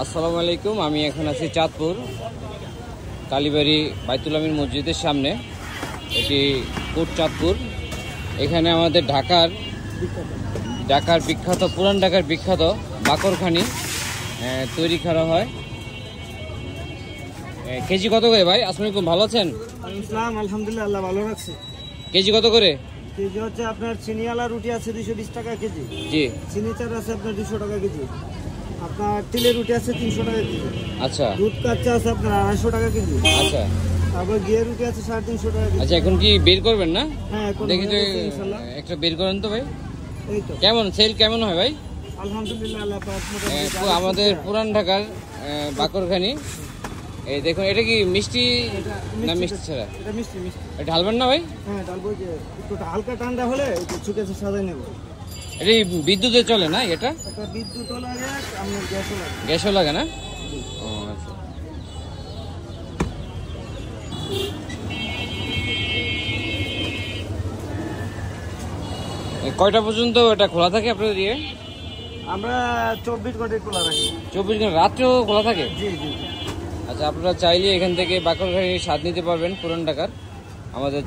আসসালামু আলাইকুম। আমি এখন আছি চাঁদপুর কালীবাড়ি বাইতুল আমিন মসজিদের সামনে। এটি কোট চাঁদপুর। এখানে আমাদের ঢাকার বিখ্যাত পুরান ঢাকার বিখ্যাত বাকরখানি তৈরি করা হয়। কেজি কত করে ভাই? আসসালামু আলাইকুম, ভালো আছেন? আলহামদুলিল্লাহ, আল্লাহ ভালো রাখছে। কেজি কত করে? কেজি হচ্ছে আপনার চিনিওয়ালা রুটি আছে 220 টাকা কেজি। জি। চিনি চাল আছে আপনার 200 টাকা কেজি। আপনার তিলের রুটি আছে 300 টাকা কেজি। আচ্ছা। দুধ কাচ্চা আছে আপনার 250 টাকা কেজি। আচ্ছা। তারপর ঘিয়ের রুটি আছে 350 টাকা কেজি। আচ্ছা, এখন কি বের করবেন না? হ্যাঁ, এখন দেখি তো একটা বের করেন তো ভাই। এই তো কেমন সেল কেমন হয় ভাই? আলহামদুলিল্লাহ, আল্লাহ পাক মোটামুটি আমাদের পুরান ঢাকার বাকরখানি। এই দেখুন, এটা কি মিষ্টি না মিষ্টি ছাড়া? এটা মিষ্টি। ঢালবেন না ভাই? হ্যাঁ, ডালবো। যে একটু হালকা ঠান্ডা হলে একটু চুকেছে সাজাই নেব। এটা বিদ্যুতে চলে না? এটা একটা বিদ্যুৎও লাগে, আপনার গ্যাসও লাগে। গ্যাসও লাগে না? ও আচ্ছা। কয়টা পর্যন্ত এটা খোলা থাকে আপনাদের দিয়ে? আমরা 24 ঘন্টা খোলা রাখি। 24 ঘন্টা রাত্রেও খোলা থাকে? জি। আচ্ছা, আপনারা চাইলে এখান থেকে বাকরখানির স্বাদ নিতে পারবেন পুরান ঢাকার। আমাদের